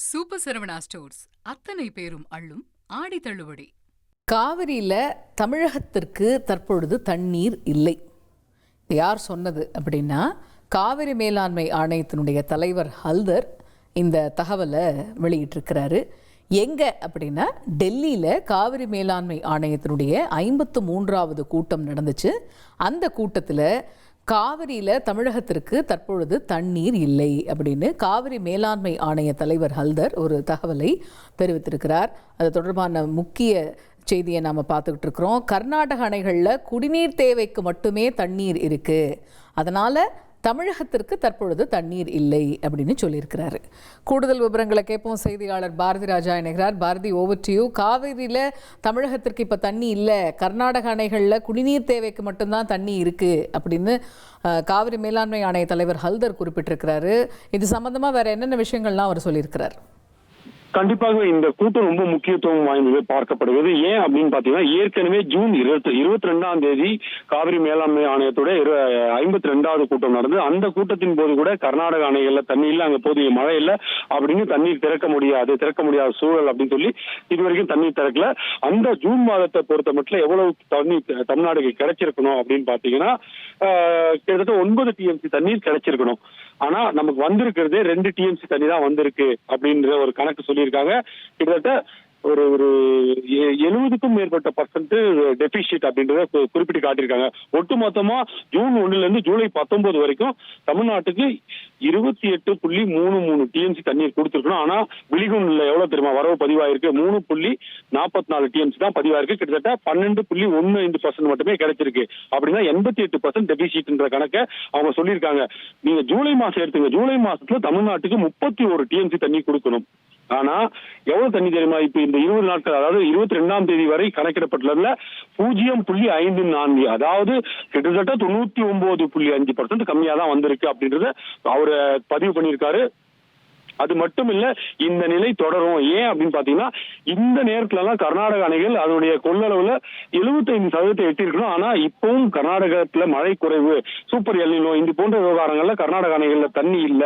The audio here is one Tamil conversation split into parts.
சூப்பர் சரவணா ஸ்டோர்ஸ் அத்தனை பேரும் அள்ளும் ஆடி தள்ளுபடி. காவிரியில் தமிழகத்திற்கு தற்பொழுது தண்ணீர் இல்லை. யார் சொன்னது அப்படின்னா, காவிரி மேலாண்மை ஆணையத்தினுடைய தலைவர் ஹல்தர் இந்த தகவலை வெளியிட்டிருக்கிறாரு. எங்கே அப்படின்னா, டெல்லியில் காவிரி மேலாண்மை ஆணையத்தினுடைய 53வது கூட்டம் நடந்துச்சு. அந்த கூட்டத்தில் காவிரியில் தமிழகத்திற்கு தற்பொழுது தண்ணீர் இல்லை அப்படின்னு காவிரி மேலாண்மை ஆணைய தலைவர் ஹல்தர் ஒரு தகவலை தெரிவித்திருக்கிறார். அது தொடர்பான முக்கிய செய்தியை நாம் பார்த்துக்கிட்டு இருக்கிறோம். கர்நாடக அணைகளில் குடிநீர் தேவைக்கு மட்டுமே தண்ணீர் இருக்குது, அதனால் தமிழகத்திற்கு தற்பொழுது தண்ணீர் இல்லை அப்படின்னு சொல்லியிருக்கிறாரு. கூடுதல் விவரங்களை கேட்போம். செய்தியாளர் பாரதி ராஜா இணைகிறார். Bharathi, over to you. காவிரியில் தமிழகத்திற்கு இப்போ தண்ணி இல்லை, கர்நாடக அணைகளில் குடிநீர் தேவைக்கு மட்டும்தான் தண்ணி இருக்குது அப்படின்னு காவிரி மேலாண்மை ஆணைய தலைவர் ஹல்தர் குறிப்பிட்டிருக்கிறாரு. இது சம்பந்தமாக வேற என்னென்ன விஷயங்கள்லாம் அவர் சொல்லியிருக்கிறார்? கண்டிப்பாக இந்த கூட்டம் ரொம்ப முக்கியத்துவம் வாய்ந்தது பார்க்கப்படுகிறது. ஏன் அப்படின்னு பாத்தீங்கன்னா, ஏற்கனவே ஜூன் 22 காவிரி மேலாண்மை ஆணையத்துடைய 52வது கூட்டம் நடந்தது. அந்த கூட்டத்தின் போது கூட கர்நாடக அணைகள்ல தண்ணி இல்லை, அங்க போதிய மழை இல்லை அப்படின்னு தண்ணீர் திறக்க முடியாத சூழல் அப்படின்னு சொல்லி இதுவரைக்கும் தண்ணீர் திறக்கல. அந்த ஜூன் மாதத்தை பொறுத்த மட்டும் எவ்வளவு தண்ணீர் தமிழ்நாடுக்கு கிடைச்சிருக்கணும் அப்படின்னு பாத்தீங்கன்னா, கிட்டத்தட்ட 9 TMC தண்ணீர் கிடைச்சிருக்கணும். ஆனா நமக்கு வந்திருக்கிறது 2 TMC தண்ணி தான் வந்திருக்கு அப்படின்ற ஒரு கணக்கு சொல்லியிருக்காங்க. கிட்டத்தட்ட ஒரு 70க்கும் மேற்பட்ட பர்சன்ட் டெபிசிட் அப்படின்றத குறிப்பிட்டு காட்டியிருக்காங்க. ஒட்டுமொத்தமா ஜூன் 1 ஜூலை 19 வரைக்கும் தமிழ்நாட்டுக்கு 28.33 TMC தண்ணீர் கொடுத்துருக்கணும். ஆனா விழிகுண்டுல எவ்வளவு தெரியுமா வரவு பதிவாயிருக்கு? 3.44 TMC தான் பதிவாயிருக்கு. கிட்டத்தட்ட 12.15% மட்டுமே கிடைச்சிருக்கு. அப்படின்னா 88% டெபிசிட்ன்ற கணக்கை அவங்க சொல்லியிருக்காங்க. நீங்க ஜூலை மாசம் எடுத்துங்க, ஜூலை மாசத்துல தமிழ்நாட்டுக்கு 31 TMC தண்ணி கொடுக்கணும். ஆனா எவ்வளவு தண்ணி தெரியுமா? இப்ப இந்த 20 நாட்கள், அதாவது 22ஆம் தேதி வரை கணக்கிடப்பட்டுள்ள 0.54, அதாவது கிட்டத்தட்ட 99.5% கம்மியா தான் வந்திருக்கு அப்படின்றத அவரு பதிவு பண்ணியிருக்காரு. அது மட்டும் இல்ல, இந்த நிலை தொடரும். ஏன் அப்படின்னு பாத்தீங்கன்னா, இந்த நேரத்துல எல்லாம் கர்நாடக அணைகள் அதனுடைய கொள்ளளவுல 75% எட்டிருக்கணும். ஆனா இப்பவும் கர்நாடகத்துல மழை குறைவு, சூப்பர் எல்னினோ இது போன்ற விவகாரங்கள்ல கர்நாடக அணைகள்ல தண்ணி இல்ல.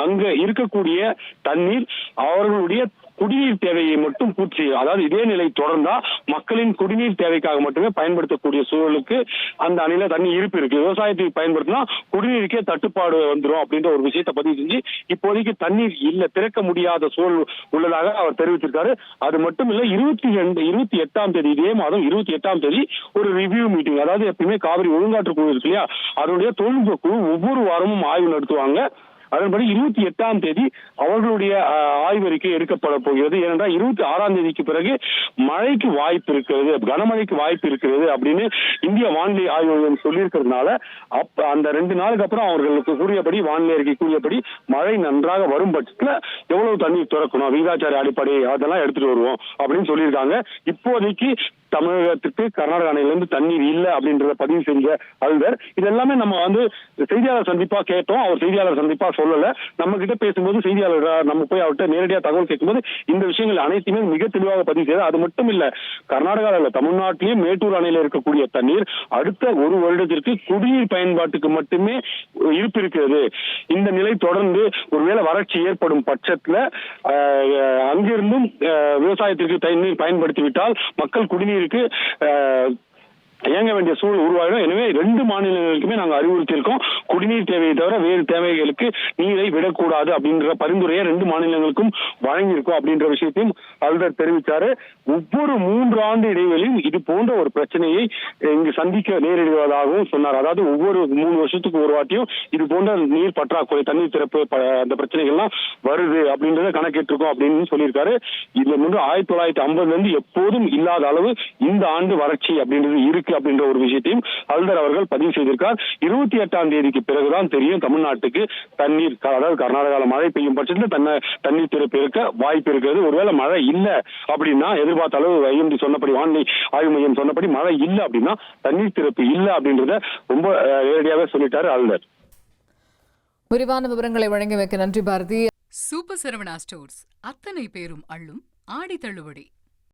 அங்க இருக்கக்கூடிய தண்ணீர் அவர்களுடைய குடிநீர் தேவையை மட்டும் பூர்த்தி செய்யும். அதாவது இதே நிலை தொடர்ந்தா மக்களின் குடிநீர் தேவைக்காக மட்டுமே பயன்படுத்தக்கூடிய சூழலுக்கு அந்த அணையில தண்ணி இருப்பு இருக்கு. விவசாயத்துக்கு பயன்படுத்தினா குடிநீருக்கே தட்டுப்பாடு வந்துடும் அப்படின்ற ஒரு விஷயத்தை பதிவு செஞ்சு இப்போதைக்கு தண்ணீர் இல்ல, திறக்க முடியாத சூழல் உள்ளதாக அவர் தெரிவிச்சிருக்காரு. அது மட்டும் இல்ல, 28ஆம் தேதி, இதே மாதம் 28ஆம் தேதி ஒரு ரிவ்யூ மீட்டிங், அதாவது எப்பயுமே காவிரி ஒழுங்காற்று குழு இருக்கு இல்லையா, அதனுடைய தொழில்நுட்ப குழு ஒவ்வொரு வாரமும் ஆய்வு நடத்துவாங்க. அதன்படி 28ஆம் தேதி அவர்களுடைய ஆய்வறிக்கை எடுக்கப்பட போகிறது. ஏனென்றால் 26ஆம் தேதிக்கு பிறகு மழைக்கு வாய்ப்பு இருக்கிறது, கனமழைக்கு வாய்ப்பு இருக்கிறது அப்படின்னு இந்திய வானிலை ஆய்வு மையம் சொல்லியிருக்கிறதுனால அந்த 2 நாளுக்கு அப்புறம் அவர்களுக்கு கூறியபடி, வானிலை அறிக்கை கூறியபடி மழை நன்றாக வரும் பட்சத்துல எவ்வளவு தண்ணீர் திறக்கணும், விகிதாச்சார அடிப்படை அதெல்லாம் எடுத்துட்டு வருவோம் அப்படின்னு சொல்லியிருக்காங்க. இப்போதைக்கு தமிழகத்துக்கு கர்நாடக அணையிலிருந்து தண்ணீர் இல்லை அப்படின்றத பதிவு செஞ்ச ஹல்தர், இதெல்லாமே நம்ம செய்தியாளர் சந்திப்பா கேட்டோம். அவர் செய்தியாளர் சந்திப்பா சொல்லல. நம்ம கிட்ட பேசும்போது செய்தியாளர் நம்ம போய் அவர்கிட்ட நேரடியா தகவல் கேட்கும்போது இந்த விஷயங்கள் அனைத்துமே மிக தெளிவாக பதிவு செய்தார். அது மட்டும் இல்ல, கர்நாடகாவில் தமிழ்நாட்டிலேயே மேட்டூர் அணையில இருக்கக்கூடிய தண்ணீர் அடுத்த 1 வருடத்திற்கு குடிநீர் பயன்பாட்டுக்கு மட்டுமே இருப்பு இருக்கிறது. இந்த நிலை தொடர்ந்து ஒருவேளை வறட்சி ஏற்படும் பட்சத்துல அங்கிருந்தும் விவசாயத்திற்கு தண்ணீர் பயன்படுத்திவிட்டால் மக்கள் குடிநீருக்கு இயங்க வேண்டிய சூழல் உருவாகிடும். எனவே 2 மாநிலங்களுக்குமே நாங்கள் அறிவுறுத்தியிருக்கோம், குடிநீர் தேவையை தவிர வேறு தேவைகளுக்கு நீரை விடக்கூடாது அப்படின்ற பரிந்துரையை 2 மாநிலங்களுக்கும் வழங்கியிருக்கோம் அப்படின்ற விஷயத்தையும் ஹல்தர் தெரிவித்தாரு. ஒவ்வொரு 3 ஆண்டு இடைவெளியும் இது போன்ற ஒரு பிரச்சனையை இங்கு சந்திக்க நேரிடுவதாகவும் சொன்னார். அதாவது ஒவ்வொரு 3 வருஷத்துக்கு ஒரு வாட்டியும் இது போன்ற நீர் பற்றாக்குறை, தண்ணீர் திறப்பு அந்த பிரச்சனைகள்லாம் வருது அப்படின்றத கணக்கிட்டிருக்கோம் அப்படின்னு சொல்லியிருக்காரு. இதுல 1950 எப்போதும் இல்லாத அளவு இந்த ஆண்டு வறட்சி அப்படின்றது இருக்கு அப்படின்ற ஒரு விஷயத்தையும் ஹல்தர் அவர்கள் பதிவு செய்திருக்கார். 28ஆம் தேதிக்கு பிறகுதான் தெரியும் தமிழ்நாட்டுக்கு தண்ணீர், அதாவது கர்நாடகாவில் மழை பெய்யும் பட்சத்தில் தண்ணீர் திறப்பு இருக்க வாய்ப்பு இருக்கிறது. ஒருவேளை மழை இல்லை அப்படின்னா, எதிர்பார்த்த அளவு ஐஎம்டி சொன்னபடி, வானிலை ஆய்வு மையம் சொன்னபடி மழை இல்லை அப்படின்னா தண்ணீர் திறப்பு இல்லை அப்படின்றத ரொம்ப நேரடியாகவே சொல்லிட்டாரு ஹல்தர். விரிவான விவரங்களை வழங்கி வைக்க நன்றி பாரதி. சூப்பர் சரவணா ஸ்டோர்ஸ் அத்தனை பேரும் அள்ளும் ஆடி தள்ளுபடி.